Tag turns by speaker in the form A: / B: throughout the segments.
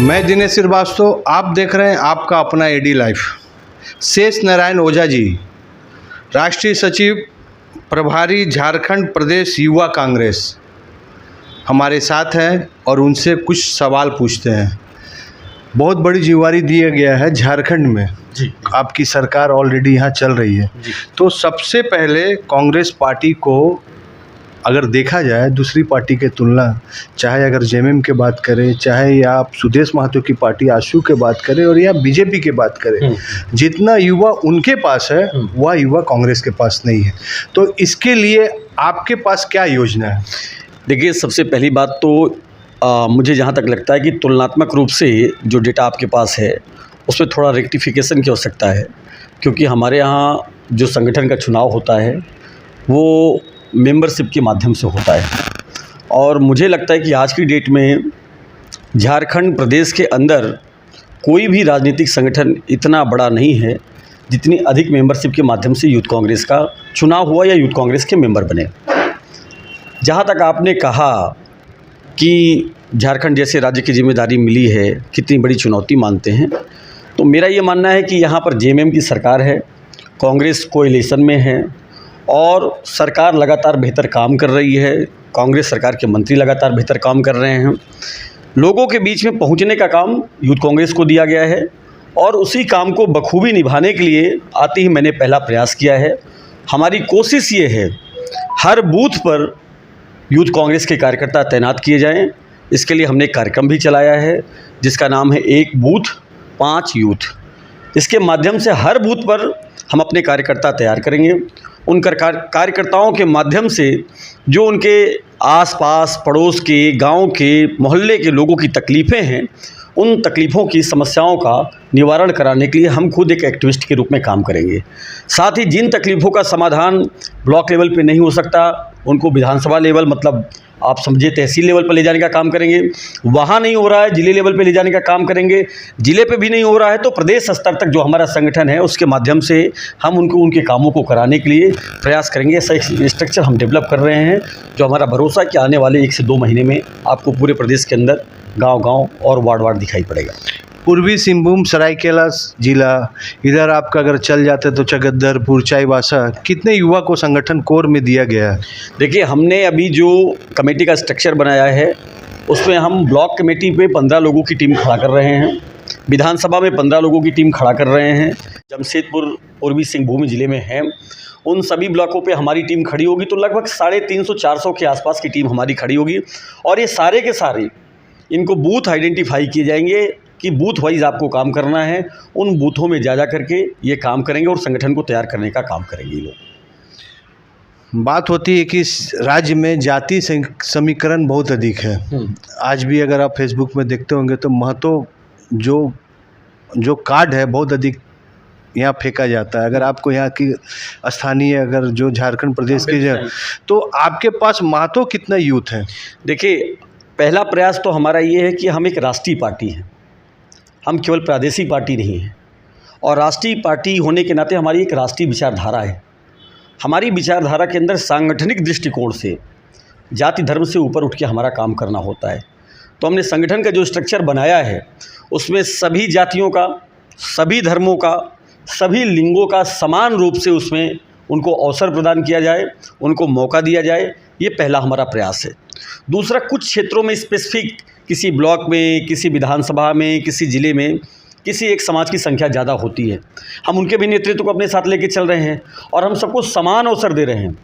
A: मैं दिनेश श्रीवास्तव, आप देख रहे हैं आपका अपना एडी लाइफ। शेष नारायण ओझा जी, राष्ट्रीय सचिव प्रभारी झारखंड प्रदेश युवा कांग्रेस, हमारे साथ हैं और उनसे कुछ सवाल पूछते हैं। बहुत बड़ी जिम्मेदारी दिया गया है झारखंड में
B: जी।
A: आपकी सरकार ऑलरेडी यहाँ चल रही है, तो सबसे पहले कांग्रेस पार्टी को अगर देखा जाए दूसरी पार्टी के तुलना, चाहे अगर जेएमएम के बात करें, चाहे या आप सुदेश महतो की पार्टी आशू के बात करें और या बीजेपी के बात करें, जितना युवा उनके पास है वह युवा कांग्रेस के पास नहीं है। तो इसके लिए आपके पास क्या योजना है?
B: देखिए, सबसे पहली बात तो मुझे जहाँ तक लगता है कि तुलनात्मक रूप से जो डेटा आपके पास है उसमें थोड़ा रेक्टिफिकेशन की आवश्यकता है, क्योंकि हमारे यहाँ जो संगठन का चुनाव होता है वो मेंबरशिप के माध्यम से होता है। और मुझे लगता है कि आज की डेट में झारखंड प्रदेश के अंदर कोई भी राजनीतिक संगठन इतना बड़ा नहीं है जितनी अधिक मेंबरशिप के माध्यम से यूथ कांग्रेस का चुनाव हुआ या यूथ कांग्रेस के मेंबर बने। जहाँ तक आपने कहा कि झारखंड जैसे राज्य की जिम्मेदारी मिली है, कितनी बड़ी चुनौती मानते हैं, तो मेरा ये मानना है कि यहाँ पर जेएमएम की सरकार है, कांग्रेस कोएलिशन में है और सरकार लगातार बेहतर काम कर रही है। कांग्रेस सरकार के मंत्री लगातार बेहतर काम कर रहे हैं। लोगों के बीच में पहुंचने का काम यूथ कांग्रेस को दिया गया है और उसी काम को बखूबी निभाने के लिए आते ही मैंने पहला प्रयास किया है। हमारी कोशिश ये है हर बूथ पर यूथ कांग्रेस के कार्यकर्ता तैनात किए जाएं। इसके लिए हमने एक कार्यक्रम भी चलाया है जिसका नाम है एक बूथ 5 यूथ। इसके माध्यम से हर बूथ पर हम अपने कार्यकर्ता तैयार करेंगे। उन कार्यकर्ताओं के माध्यम से जो उनके आसपास पड़ोस के, गांव के, मोहल्ले के लोगों की तकलीफ़ें हैं, उन तकलीफ़ों की समस्याओं का निवारण कराने के लिए हम खुद एक एक्टिविस्ट के रूप में काम करेंगे। साथ ही जिन तकलीफ़ों का समाधान ब्लॉक लेवल पे नहीं हो सकता उनको विधानसभा लेवल, मतलब आप समझिए तहसील लेवल पर ले जाने का काम करेंगे। वहाँ नहीं हो रहा है, जिले लेवल पे ले जाने का काम करेंगे। जिले पे भी नहीं हो रहा है तो प्रदेश स्तर तक जो हमारा संगठन है उसके माध्यम से हम उनके कामों को कराने के लिए प्रयास करेंगे। ऐसा एक स्ट्रक्चर हम डेवलप कर रहे हैं जो हमारा भरोसा है कि आने वाले 1 से 2 महीने में आपको पूरे प्रदेश के अंदर गाँव-गाँव और वार्ड दिखाई पड़ेगा।
A: पूर्वी सिंहभूम सरायकेला जिला, इधर आपका अगर चल जाते तो चगदरपुर, चाईबासा, कितने युवा को संगठन कोर में दिया गया है? देखिए,
B: हमने अभी जो कमेटी का स्ट्रक्चर बनाया है उसमें हम ब्लॉक कमेटी पे 15 लोगों की टीम खड़ा कर रहे हैं, विधानसभा में 15 लोगों की टीम खड़ा कर रहे हैं, जमशेदपुर पूर्वी सिंहभूम जिले में है, उन सभी ब्लॉकों पे हमारी टीम खड़ी होगी। तो लगभग 350-400 के आसपास की टीम हमारी खड़ी होगी और ये सारे के सारे इनको बूथ आइडेंटिफाई किए जाएंगे कि बूथ वाइज आपको काम करना है। उन बूथों में जा करके ये काम करेंगे और संगठन को तैयार करने का काम करेंगे लोग।
A: बात होती है कि इस राज्य में जाति समीकरण बहुत अधिक है। आज भी अगर आप फेसबुक में देखते होंगे तो महतो जो कार्ड है बहुत अधिक यहाँ फेंका जाता है। अगर आपको यहाँ की स्थानीय, अगर जो झारखंड प्रदेश की, तो आपके पास महतो कितना यूथ है?
B: देखिए, पहला प्रयास तो हमारा ये है कि हम एक राष्ट्रीय पार्टी हैं, हम केवल प्रादेशिक पार्टी नहीं हैं। और राष्ट्रीय पार्टी होने के नाते हमारी एक राष्ट्रीय विचारधारा है। हमारी विचारधारा के अंदर सांगठनिक दृष्टिकोण से जाति धर्म से ऊपर उठ के हमारा काम करना होता है। तो हमने संगठन का जो स्ट्रक्चर बनाया है उसमें सभी जातियों का, सभी धर्मों का, सभी लिंगों का समान रूप से उसमें उनको अवसर प्रदान किया जाए, उनको मौका दिया जाए। ये पहला हमारा प्रयास है। दूसरा, कुछ क्षेत्रों में स्पेसिफिक, किसी ब्लॉक में, किसी विधानसभा में, किसी ज़िले में किसी एक समाज की संख्या ज़्यादा होती है, हम उनके भी नेतृत्व को अपने साथ लेके चल रहे हैं और हम सबको समान अवसर दे रहे हैं।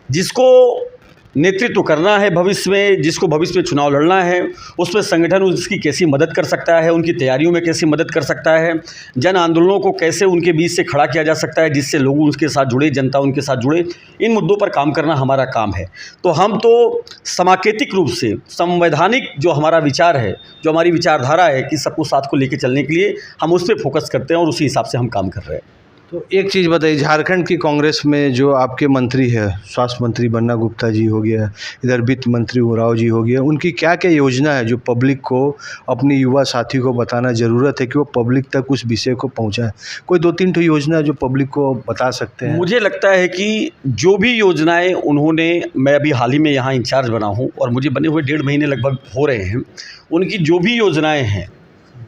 B: जिसको नेतृत्व करना है भविष्य में, जिसको भविष्य में चुनाव लड़ना है, उसमें संगठन उसकी कैसी मदद कर सकता है, उनकी तैयारियों में कैसी मदद कर सकता है, जन आंदोलनों को कैसे उनके बीच से खड़ा किया जा सकता है जिससे लोग उनके साथ जुड़े, जनता उनके साथ जुड़े, इन मुद्दों पर काम करना हमारा काम है। तो हम तो समाकेतिक रूप से संवैधानिक जो हमारा विचार है, जो हमारी विचारधारा है कि सबको साथ को लेकर चलने के लिए हम उस पर फोकस करते हैं और उसी हिसाब से हम काम कर रहे हैं।
A: तो एक चीज़ बताइए, झारखंड की कांग्रेस में जो आपके मंत्री है, स्वास्थ्य मंत्री बन्ना गुप्ता जी हो गया, इधर वित्त मंत्री उराव जी हो गया, उनकी क्या क्या योजना है जो पब्लिक को, अपनी युवा साथी को बताना ज़रूरत है कि वो पब्लिक तक उस विषय को पहुंचाए? कोई 2-3 ठो योजना जो पब्लिक को बता सकते हैं?
B: मुझे लगता है कि जो भी योजनाएँ उन्होंने, मैं अभी हाल ही में यहाँ इंचार्ज बना हूँ और मुझे बने हुए 1.5 महीने लगभग हो रहे हैं, उनकी जो भी योजनाएँ हैं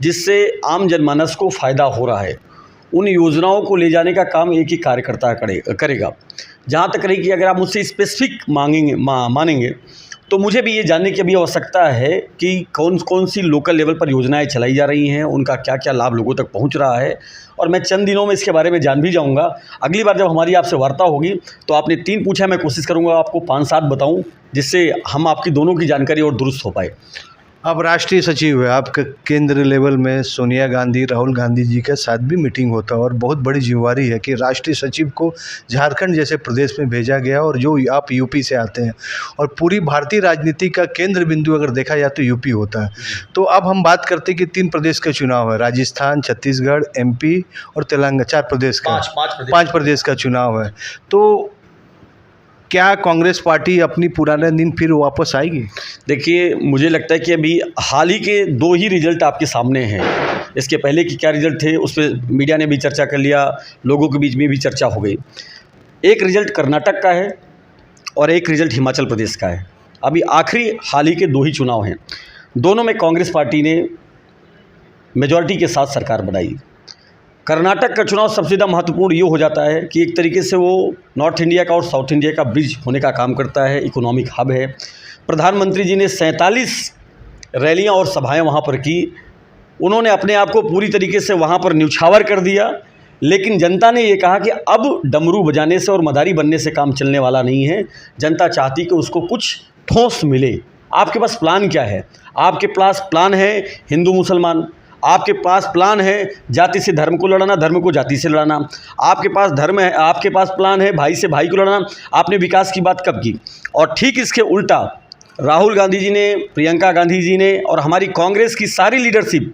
B: जिससे आम जनमानस को फ़ायदा हो रहा है, उन योजनाओं को ले जाने का काम एक ही कार्यकर्ता करेगा। जहाँ तक रही कि अगर आप मुझसे स्पेसिफिक मानेंगे तो मुझे भी ये जानने की अभी आवश्यकता है कि कौन कौन सी लोकल लेवल पर योजनाएं चलाई जा रही हैं, उनका क्या क्या लाभ लोगों तक पहुंच रहा है, और मैं चंद दिनों में इसके बारे में जान भी जाऊंगा। अगली बार जब हमारी आपसे वार्ता होगी तो आपने 3 पूछा, मैं कोशिश करूंगा आपको 5-7 बताऊं, जिससे हम आपकी दोनों की जानकारी और दुरुस्त हो पाए।
A: अब राष्ट्रीय सचिव है आपके, केंद्र लेवल में सोनिया गांधी, राहुल गांधी जी के साथ भी मीटिंग होता है और बहुत बड़ी जिम्मेवारी है कि राष्ट्रीय सचिव को झारखंड जैसे प्रदेश में भेजा गया, और जो आप यूपी से आते हैं, और पूरी भारतीय राजनीति का केंद्र बिंदु अगर देखा जाए तो यूपी होता है। तो अब हम बात करते हैं कि 3 प्रदेश के चुनाव है, राजस्थान, छत्तीसगढ़, MP और तेलंगाना, 4 प्रदेश का, 5 प्रदेश का चुनाव है। तो क्या कांग्रेस पार्टी अपनी पुराने दिन फिर वापस आएगी?
B: देखिए, मुझे लगता है कि अभी हाल ही के 2 ही रिजल्ट आपके सामने हैं। इसके पहले के क्या रिजल्ट थे उस पर मीडिया ने भी चर्चा कर लिया, लोगों के बीच में भी चर्चा हो गई। एक रिजल्ट कर्नाटक का है और एक रिजल्ट हिमाचल प्रदेश का है। अभी आखिरी हाल ही के 2 ही चुनाव हैं, दोनों में कांग्रेस पार्टी ने मेजॉरिटी के साथ सरकार बनाई। कर्नाटक का चुनाव सबसे ज़्यादा महत्वपूर्ण ये हो जाता है कि एक तरीके से वो नॉर्थ इंडिया का और साउथ इंडिया का ब्रिज होने का काम करता है, इकोनॉमिक हब है। प्रधानमंत्री जी ने 47 रैलियां और सभाएं वहाँ पर की। उन्होंने अपने आप को पूरी तरीके से वहाँ पर न्यौछावर कर दिया, लेकिन जनता ने ये कहा कि अब डमरू बजाने से और मदारी बनने से काम चलने वाला नहीं है। जनता चाहती कि उसको कुछ ठोस मिले। आपके पास प्लान क्या है? आपके पास प्लान है हिंदू मुसलमान, आपके पास प्लान है जाति से धर्म को लड़ाना, धर्म को जाति से लड़ाना, आपके पास धर्म है, आपके पास प्लान है भाई से भाई को लड़ाना। आपने विकास की बात कब की? और ठीक इसके उल्टा राहुल गांधी जी ने, प्रियंका गांधी जी ने और हमारी कांग्रेस की सारी लीडरशिप,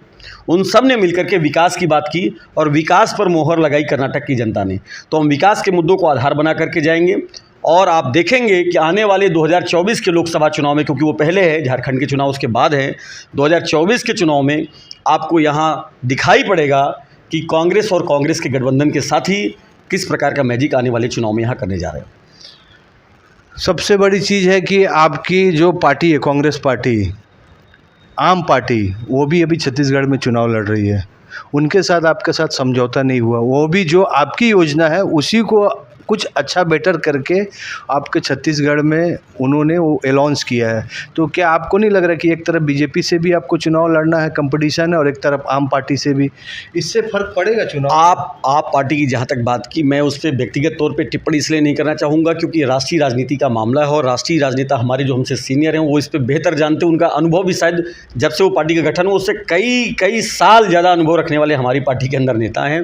B: उन सब ने मिलकर के विकास की बात की और विकास पर मोहर लगाई कर्नाटक की जनता ने। तो हम विकास के मुद्दों को आधार बना करके जाएंगे और आप देखेंगे कि आने वाले 2024 के लोकसभा चुनाव में, क्योंकि वो पहले है झारखंड के चुनाव उसके बाद है, 2024 के चुनाव में आपको यहाँ दिखाई पड़ेगा कि कांग्रेस और कांग्रेस के गठबंधन के साथ ही किस प्रकार का मैजिक आने वाले चुनाव में यहाँ करने जा रहे हैं।
A: सबसे बड़ी चीज़ है कि आपकी जो पार्टी है, कांग्रेस पार्टी, आम पार्टी, वो भी अभी छत्तीसगढ़ में चुनाव लड़ रही है। उनके साथ आपके साथ समझौता नहीं हुआ। वो भी जो आपकी योजना है उसी को कुछ अच्छा बेटर करके आपके छत्तीसगढ़ में उन्होंने वो अनाउंस किया है। तो क्या आपको नहीं लग रहा कि एक तरफ बीजेपी से भी आपको चुनाव लड़ना है, कंपटीशन है, और एक तरफ आम पार्टी से भी, इससे फ़र्क पड़ेगा चुनाव?
B: आप पार्टी की जहाँ तक बात की, मैं उस पर व्यक्तिगत तौर पे टिप्पणी इसलिए नहीं करना चाहूँगा क्योंकि राष्ट्रीय राजनीति का मामला है और राष्ट्रीय राजनेता हमारे जो हमसे सीनियर हैं वो इस पर बेहतर जानते हैं। उनका अनुभव भी शायद जब से वो पार्टी का गठन हो उससे कई साल ज़्यादा अनुभव रखने वाले हमारी पार्टी के अंदर नेता हैं,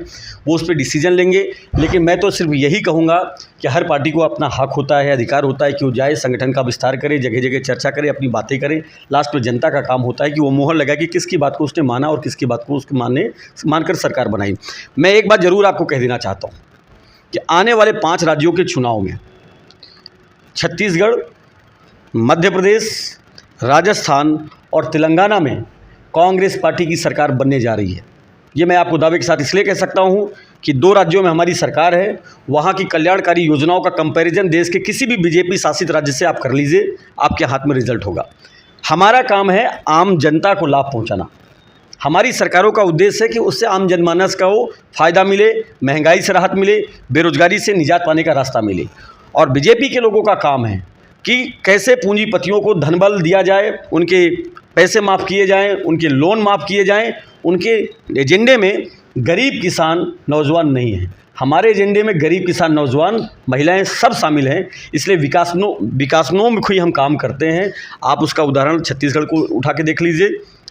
B: वो उस पर डिसीजन लेंगे। लेकिन मैं तो सिर्फ यही कहूँगा कि हर पार्टी को अपना हक होता है, अधिकार होता है कि वो जाए, संगठन का विस्तार करे, जगह जगह चर्चा करे, अपनी बातें करे। लास्ट में जनता का काम होता है कि वो मोहर लगाए कि किसकी बात को उसने माना और किसकी बात को उसके मानकर सरकार बनाई। मैं एक बात ज़रूर आपको कह देना चाहता हूँ कि आने वाले 5 राज्यों के चुनाव में छत्तीसगढ़, मध्य प्रदेश, राजस्थान और तेलंगाना में कांग्रेस पार्टी की सरकार बनने जा रही है। ये मैं आपको दावे के साथ इसलिए कह सकता हूँ कि 2 राज्यों में हमारी सरकार है, वहाँ की कल्याणकारी योजनाओं का कंपैरिजन देश के किसी भी बीजेपी शासित राज्य से आप कर लीजिए, आपके हाथ में रिजल्ट होगा। हमारा काम है आम जनता को लाभ पहुँचाना। हमारी सरकारों का उद्देश्य है कि उससे आम जनमानस का वो फ़ायदा मिले, महंगाई से राहत मिले, बेरोजगारी से निजात पाने का रास्ता मिले। और बीजेपी के लोगों का काम है कि कैसे पूंजीपतियों को धनबल दिया जाए, उनके पैसे माफ़ किए जाएँ, उनके लोन माफ़ किए जाएँ। उनके एजेंडे में गरीब किसान, नौजवान नहीं है। हमारे एजेंडे में गरीब किसान, नौजवान, महिलाएं सब शामिल हैं। इसलिए विकासोन्मुखी हम काम करते हैं। आप उसका उदाहरण छत्तीसगढ़ को उठा के देख लीजिए,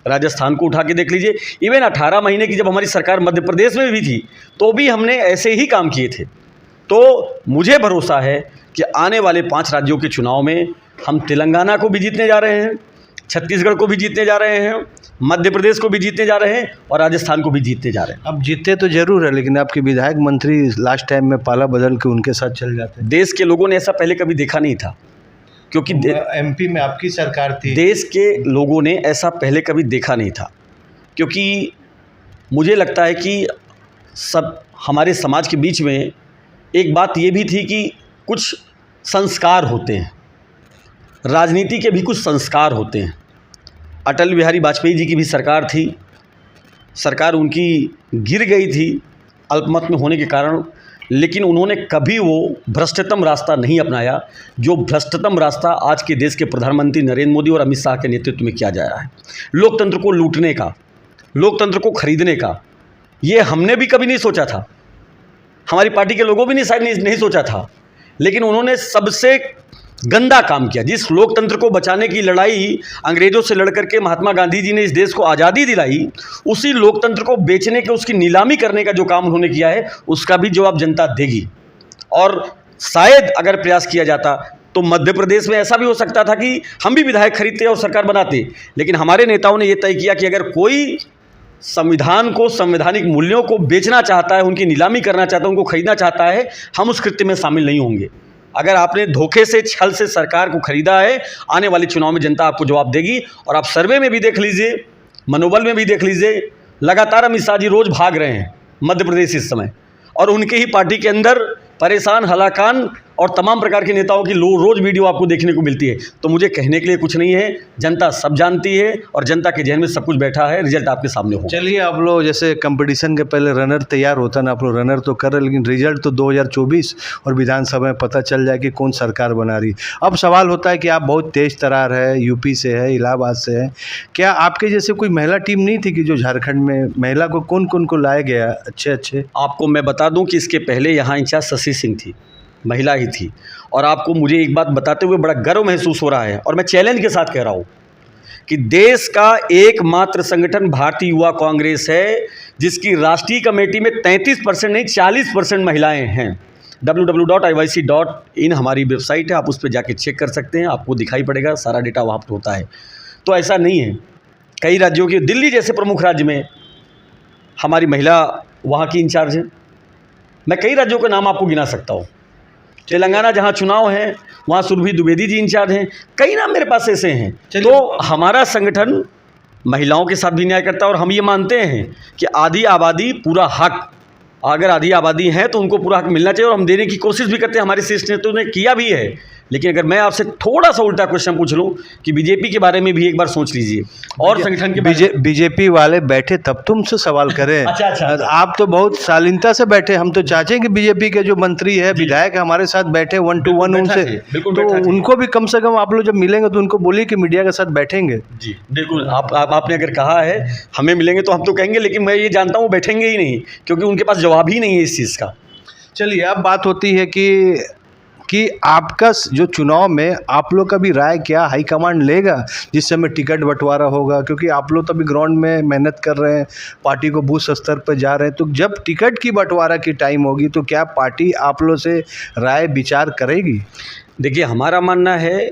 B: राजस्थान को उठा के देख लीजिए। इवन 18 महीने की जब हमारी सरकार मध्य प्रदेश में भी थी तो भी हमने ऐसे ही काम किए थे। तो मुझे भरोसा है कि आने वाले 5 राज्यों के चुनाव में हम तेलंगाना को भी जीतने जा रहे हैं, छत्तीसगढ़ को भी जीतने जा रहे हैं, मध्य प्रदेश को भी जीतने जा रहे हैं और राजस्थान को भी जीतने जा रहे हैं।
A: अब जीते तो जरूर है, लेकिन आपके विधायक मंत्री लास्ट टाइम में पाला बदल के उनके साथ चल जाते हैं।
B: देश के लोगों ने ऐसा पहले कभी देखा नहीं था, क्योंकि
A: MP में आपकी सरकार थी।
B: देश के लोगों ने ऐसा पहले कभी देखा नहीं था, क्योंकि मुझे लगता है कि सब हमारे समाज के बीच में एक बात ये भी थी कि कुछ संस्कार होते हैं, राजनीति के भी कुछ संस्कार होते हैं। अटल बिहारी वाजपेयी जी की भी सरकार थी, सरकार उनकी गिर गई थी अल्पमत में होने के कारण, लेकिन उन्होंने कभी वो भ्रष्टतम रास्ता नहीं अपनाया जो भ्रष्टतम रास्ता आज के देश के प्रधानमंत्री नरेंद्र मोदी और अमित शाह के नेतृत्व में किया जा रहा है। लोकतंत्र को लूटने का, लोकतंत्र को खरीदने का, ये हमने भी कभी नहीं सोचा था, हमारी पार्टी के लोगों भी नहीं सोचा था, लेकिन उन्होंने सबसे गंदा काम किया। जिस लोकतंत्र को बचाने की लड़ाई अंग्रेज़ों से लड़ करके महात्मा गांधी जी ने इस देश को आज़ादी दिलाई, उसी लोकतंत्र को बेचने के, उसकी नीलामी करने का जो काम उन्होंने किया है, उसका भी जवाब जनता देगी। और शायद अगर प्रयास किया जाता तो मध्य प्रदेश में ऐसा भी हो सकता था कि हम भी विधायक खरीदते और सरकार बनाते, लेकिन हमारे नेताओं ने ये तय किया कि अगर कोई संविधान को, संवैधानिक मूल्यों को बेचना चाहता है, उनकी नीलामी करना चाहता है, उनको खरीदना चाहता है, हम उस कृत्य में शामिल नहीं होंगे। अगर आपने धोखे से, छल से सरकार को खरीदा है, आने वाले चुनाव में जनता आपको जवाब देगी। और आप सर्वे में भी देख लीजिए, मनोबल में भी देख लीजिए, लगातार अमित शाह जी रोज़ भाग रहे हैं मध्य प्रदेश इस समय, और उनके ही पार्टी के अंदर परेशान, हलाकान और तमाम प्रकार के नेताओं की रोज़ वीडियो आपको देखने को मिलती है। तो मुझे कहने के लिए कुछ नहीं है, जनता सब जानती है और जनता के जहन में सब कुछ बैठा है, रिजल्ट आपके सामने हो।
A: चलिए, आप लोग जैसे कंपटीशन के पहले रनर तैयार होता ना, आप लोग रनर तो कर रहे, लेकिन रिजल्ट तो 2024 और विधानसभा में पता चल जाए कि कौन सरकार बना रही। अब सवाल होता है कि आप बहुत तेज तरार है, यूपी से है, इलाहाबाद से है, क्या आपके जैसे कोई महिला टीम नहीं थी कि जो झारखंड में महिला को कौन कौन को लाया गया अच्छे? आपको
B: मैं बता दूं कि इसके पहले यहाँ इंचार्ज शशि सिंह थी, महिला ही थी। और आपको मुझे एक बात बताते हुए बड़ा गर्व महसूस हो रहा है, और मैं चैलेंज के साथ कह रहा हूँ कि देश का एकमात्र संगठन भारतीय युवा कांग्रेस है जिसकी राष्ट्रीय कमेटी में 33% नहीं 40% महिलाएं हैं। www.iyc.in हमारी वेबसाइट है, आप उस पर जाके चेक कर सकते हैं, आपको दिखाई पड़ेगा, सारा डेटा वहाँ पर होता है। तो ऐसा नहीं है, कई राज्यों की, दिल्ली जैसे प्रमुख राज्य में हमारी महिला वहाँ की इंचार्ज है। मैं कई राज्यों का नाम आपको गिना सकता हूँ। तेलंगाना जहाँ चुनाव है वहाँ सुरभि द्विवेदी जी इंचार्ज हैं, कई नाम मेरे पास ऐसे हैं। तो हमारा संगठन महिलाओं के साथ भी न्याय करता है, और हम ये मानते हैं कि आधी आबादी पूरा हक, अगर आधी आबादी है तो उनको पूरा हक मिलना चाहिए, और हम देने की कोशिश भी करते हैं, हमारे शीर्ष नेताओं ने किया भी है। लेकिन अगर मैं आपसे थोड़ा सा उल्टा क्वेश्चन पूछ लूं कि बीजेपी के बारे में भी एक बार सोच लीजिए, और संगठन के
A: बीजेपी वाले बैठे तब तुमसे सवाल करें। अच्छा। आप तो बहुत शालीनता से बैठे, हम तो चाहते हैं कि बीजेपी के जो मंत्री है, विधायक हमारे साथ बैठे 1 to 1 उनसे, तो उनको भी कम से कम आप लोग जब मिलेंगे तो उनको बोलिए कि मीडिया के साथ बैठेंगे।
B: जी बिल्कुल, आपने अगर कहा है हमें मिलेंगे तो हम तो कहेंगे, लेकिन मैं ये जानता हूँ बैठेंगे ही नहीं, क्योंकि उनके पास जवाब ही नहीं है इस चीज़ का।
A: चलिए, अब बात होती है कि आपका जो चुनाव में आप लोग का भी राय क्या हाईकमांड लेगा जिस समय टिकट बंटवारा होगा, क्योंकि आप लोग तो अभी ग्राउंड में मेहनत कर रहे हैं, पार्टी को बूथ स्तर पर जा रहे हैं, तो जब टिकट की बंटवारा की टाइम होगी तो क्या पार्टी आप लोग से राय विचार करेगी?
B: देखिए, हमारा मानना है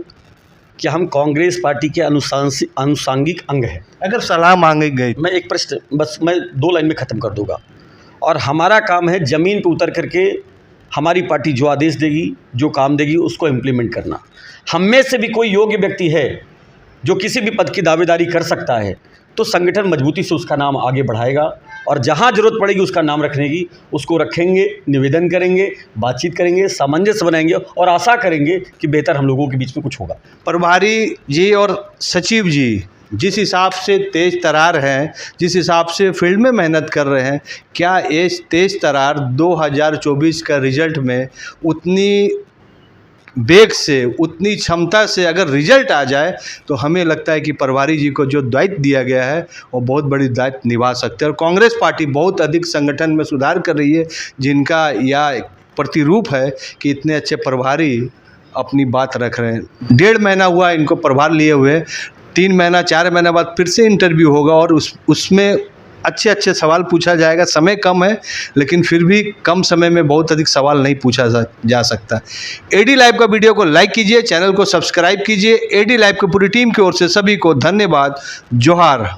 B: कि हम कांग्रेस पार्टी के अनुसांगिक अंग हैं।
A: अगर सलाह मांगी गई,
B: मैं एक प्रश्न बस मैं 2 लाइन में ख़त्म कर दूंगा, और हमारा काम है ज़मीन पर उतर करके हमारी पार्टी जो आदेश देगी, जो काम देगी, उसको इम्प्लीमेंट करना। हम में से भी कोई योग्य व्यक्ति है जो किसी भी पद की दावेदारी कर सकता है, तो संगठन मजबूती से उसका नाम आगे बढ़ाएगा, और जहां जरूरत पड़ेगी उसका नाम रखने की, उसको रखेंगे, निवेदन करेंगे, बातचीत करेंगे, सामंजस्य बनाएंगे, और आशा करेंगे कि बेहतर हम लोगों के बीच में कुछ होगा।
A: प्रभारी जी और सचिव जी जिस हिसाब से तेज़ तरार हैं, जिस हिसाब से फील्ड में मेहनत कर रहे हैं, क्या ये तेज़ तरार 2024 का रिजल्ट में उतनी वेग से, उतनी क्षमता से अगर रिजल्ट आ जाए तो हमें लगता है कि प्रभारी जी को जो दायित्व दिया गया है वो बहुत बड़ी दायित्व निभा सकते हैं। और कांग्रेस पार्टी बहुत अधिक संगठन में सुधार कर रही है, जिनका यह प्रतिरूप है कि इतने अच्छे प्रभारी अपनी बात रख रहे हैं। 1.5 महीना हुआ इनको प्रभार लिए हुए, 3 महीना 4 महीना बाद फिर से इंटरव्यू होगा, और उसमें अच्छे सवाल पूछा जाएगा। समय कम है, लेकिन फिर भी कम समय में बहुत अधिक सवाल नहीं पूछा जा सकता। एडी लाइव का वीडियो को लाइक कीजिए, चैनल को सब्सक्राइब कीजिए। एडी लाइव की पूरी टीम की ओर से सभी को धन्यवाद। जोहार।